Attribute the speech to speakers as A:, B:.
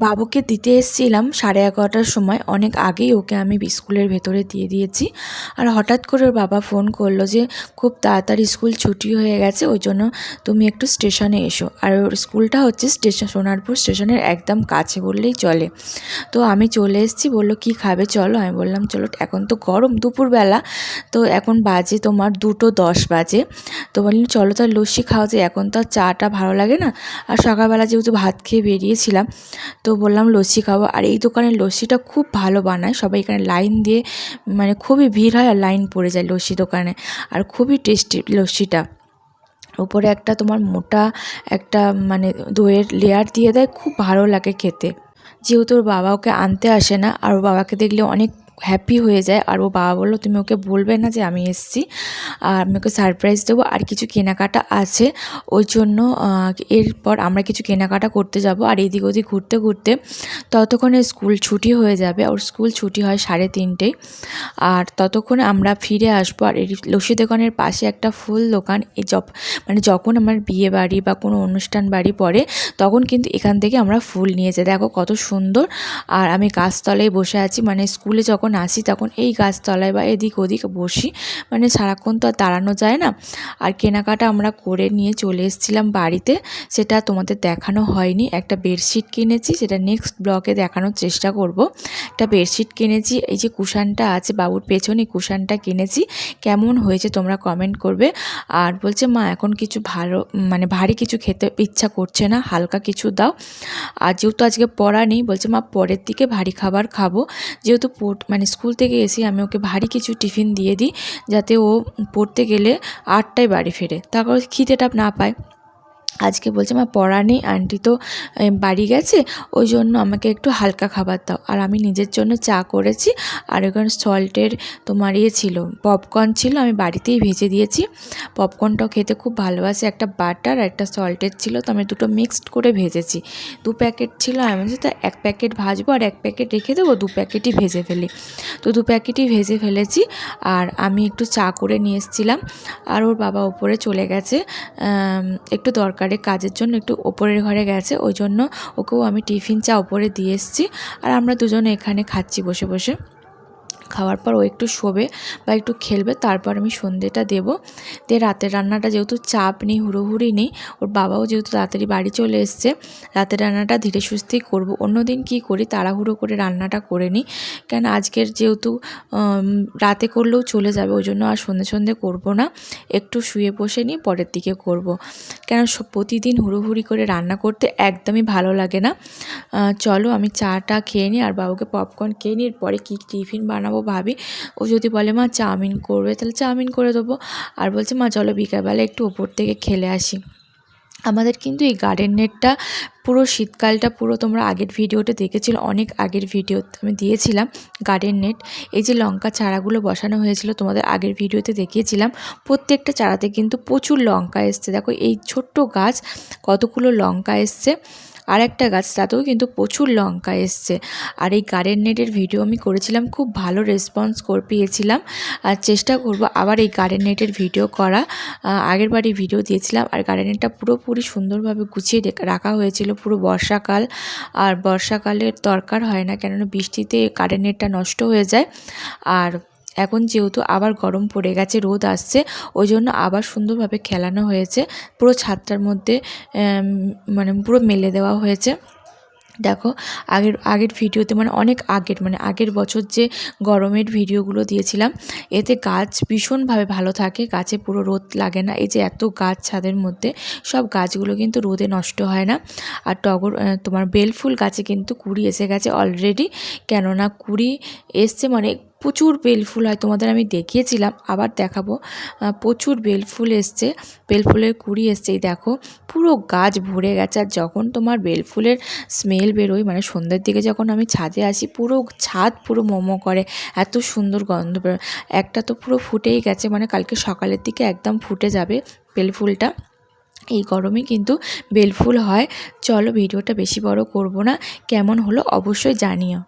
A: বাবুকে দিতে এসেছিলাম 11:30টার সময়, অনেক আগেই ওকে আমি স্কুলের ভেতরে দিয়ে দিয়েছি। আর হঠাৎ করে ওর বাবা ফোন করলো যে খুব তাড়াতাড়ি স্কুল ছুটি হয়ে গেছে, ওই জন্য তুমি একটু স্টেশনে এসো। আর ওর স্কুলটা হচ্ছে সোনারপুর স্টেশনের একদম কাছে বললেই চলে। তো আমি চলে এসেছি, বললো কি খাবে চলো। আমি বললাম চলো, এখন তো গরম দুপুরবেলা, তো এখন বাজে তোমার 2:10 বাজে। তো বললাম চলো তার লস্যি খাওয়া যায়, এখন তো আর চাটা ভালো লাগে না। আর সকালবেলা যেহেতু ভাত খেয়ে বেরিয়েছিলাম, তো বললাম লস্যি খাবো। আর এই দোকানের লস্যিটা খুব ভালো বানায়, সবাই এখানে লাইন দিয়ে, মানে খুবই ভিড় হয় আর লাইন পড়ে যায় লস্যি দোকানে। আর খুবই টেস্টি লস্যিটা। উপরে একটা তোমার মোটা একটা মানে দইয়ের লেয়ার দিয়ে দেয়, খুব ভালো লাগে খেতে। যেহেতু ওর বাবা ওকে আনতে আসে না, আর ওর বাবাকে দেখলে অনেক হ্যাপি হয়ে যায়। আর ও বাবা বললো তুমি ওকে বলবে না যে আমি এসেছি, আর আমি ওকে সারপ্রাইজ দেবো। আর কিছু কেনাকাটা আছে, ওই জন্য এরপর আমরা কিছু কেনাকাটা করতে যাব। আর এদিক ওদিক ঘুরতে ঘুরতে ততক্ষণে স্কুল ছুটি হয়ে যাবে। ওর স্কুল ছুটি হয় 3:30। আর ততক্ষণে আমরা ফিরে আসবো। আর এই লস্যি দোকানের পাশে একটা ফুল দোকান, এই মানে যখন আমার বিয়ে বাড়ি বা কোনো অনুষ্ঠান বাড়ি পড়ে, তখন কিন্তু এখান থেকে আমরা ফুল নিয়ে যাই। দেখো কত সুন্দর। আর আমি গাছতলায় বসে আছি, মানে স্কুলে যখন আসি তখন এই গাছতলায় বা এদিক ওদিক বসি, মানে সারাক্ষণ তো আর দাঁড়ানো যায় না। আর কেনাকাটা আমরা করে নিয়ে চলে এসেছিলাম বাড়িতে, সেটা তোমাদের দেখানো হয়নি। একটা বেডশিট কিনেছি, সেটা নেক্সট ব্লগে দেখানোর চেষ্টা করব। একটা বেডশিট কিনেছি, এই যে কুশানটা আছে বাবুর পেছনে, কুশানটা কিনেছি। কেমন হয়েছে তোমরা কমেন্ট করবে। আর বলছে মা এখন কিছু ভালো মানে ভারী কিছু খেতে ইচ্ছা করছে না, হালকা কিছু দাও। আর যেহেতু আজকে পড়া নেই, বলছে মা পরের দিকে ভারী খাবার খাবো। যেহেতু মানে স্কুল থেকে এসে আমি ওকে ভারী কিছু টিফিন দিয়ে দিই, যাতে ও পড়তে গেলে 8টায় বাড়ি ফেরে, তারপর খিদেটা না পায়। আজকে বলছে মা পড়া নেই, আন্টি তো বাড়ি গেছে, ওই জন্য আমাকে একটু হালকা খাবার দাও। আর আমি নিজের জন্য চা করেছি। আর ওখানে সল্টের তোমার ছিল, পপকর্ন ছিল, আমি বাড়িতেই ভেজে দিয়েছি। পপকর্নটাও খেতে খুব ভালোবাসে, একটা বাটার আর একটা সল্টের ছিল, তো আমি দুটো মিক্সড করে ভেজেছি। 2 প্যাকেট ছিল, আমি বলছি তো 1 প্যাকেট ভাজবো আর 1 প্যাকেট রেখে দেবো, 2 প্যাকেটই ভেজে ফেলি। তো 2 প্যাকেটই ভেজে ফেলেছি। আর আমি একটু চা করে নিয়ে এসেছিলাম। আর ওর বাবা ওপরে চলে গেছে একটু দরকারি কাজের জন্য, একটু ওপরের ঘরে গেছে, ওই জন্য ওকেও আমি টিফিন চা ওপরে দিয়ে এসেছি। আর আমরা দুজনে এখানে খাচ্ছি বসে বসে। খাওয়ার পর ও একটু শোবে বা একটু খেলবে, তারপর আমি সন্ধ্যেটা দেবো। দিয়ে রাতের রান্নাটা যেহেতু চাপ নেই, হুড়োহুড়ি নেই, ওর বাবাও যেহেতু তাড়াতাড়ি বাড়ি চলে এসছে, রাতের রান্নাটা ধীরে সুস্থেই করবো। অন্যদিন কী করি, তাড়াহুড়ো করে রান্নাটা করে নিই, কেন আজকের যেহেতু রাতে করলেও চলে যাবে, ওই জন্য আর সন্ধে সন্ধে করবো না, একটু শুয়ে বসে নিয়ে পরের দিকে করব। কেন প্রতিদিন হুড়োহুড়ি করে রান্না করতে একদমই ভালো লাগে না। চলো আমি চাটা খেয়ে নিই আর বাবুকে পপকর্ন খেয়ে নিই, এরপরে কী টিফিন বানাবো ভাবি। ও যদি বলে মা চাউমিন করবে, তাহলে চাউমিন করে দেবো। আর বলছে মা চলো বিকালবেলা একটু ওপর থেকে খেলে আসি। আমাদের কিন্তু এই গার্ডেন নেটটা পুরো শীতকালটা পুরো তোমরা আগের ভিডিওতে দেখেছিলো, অনেক আগের ভিডিও আমি দিয়েছিলাম গার্ডেন নেট। এই যে লঙ্কা চারাগুলো বসানো হয়েছিল তোমাদের আগের ভিডিওতে দেখিয়েছিলাম, প্রত্যেকটা চারাতে কিন্তু প্রচুর লঙ্কা এসছে। দেখো এই ছোট্ট গাছ কতগুলো লঙ্কা এসছে, আর একটা গাছ তাতেও কিন্তু প্রচুর লঙ্কা এসছে। আর এই গার্ডেন নেটের ভিডিও আমি করেছিলাম, খুব ভালো রেসপন্স পেয়েছিলাম। আর চেষ্টা করব আবার এই গার্ডেন নেটের ভিডিও করা। আগের বারই ভিডিও দিয়েছিলাম। আর গার্ডেন নেটটা পুরোপুরি সুন্দরভাবে গুছিয়ে রাখা হয়েছিল পুরো বর্ষাকাল। আর বর্ষাকালের দরকার হয় না, কেননা বৃষ্টিতে গার্ডেন নেটটা নষ্ট হয়ে যায়। আর এখন যেহেতু আবার গরম পড়ে গেছে, রোদ আসছে, ওই জন্য আবার সুন্দরভাবে খেলানো হয়েছে। পুরো ছাদটার মধ্যে মানে পুরো মেলে দেওয়া হয়েছে। দেখো আগের ভিডিওতে মানে অনেক আগের বছর যে গরমের ভিডিওগুলো দিয়েছিলাম, এতে গাছ ভীষণভাবে ভালো থাকে, গাছে পুরো রোদ লাগে না। এই যে এত গাছ ছাদের মধ্যে, সব গাছগুলো কিন্তু রোদে নষ্ট হয় না। আর তোমার বেলফুল গাছে কিন্তু কুড়ি এসে গেছে অলরেডি, কেননা কুড়ি এসছে মানে প্রচুর বেলফুল হয়, তোমাদের আমি দেখিয়েছিলাম, আবার দেখাবো। প্রচুর বেলফুল এসছে, বেলফুলের কুড়ি এসছে। দেখো পুরো গাছ ভরে গেছে। আর যখন তোমার বেলফুলের স্মেল বেরোয়, মানে সন্ধ্যের দিকে যখন আমি ছাদে আসি, পুরো ছাদ পুরো মোমো করে, এত সুন্দর গন্ধ বেরোয়। একটা তো পুরো ফুটেই গেছে, মানে কালকে সকালের দিকে একদম ফুটে যাবে বেলফুলটা। এই গরমে কিন্তু বেলফুল হয়। চলো ভিডিওটা বেশি বড় করব না, কেমন হলো অবশ্যই জানিও।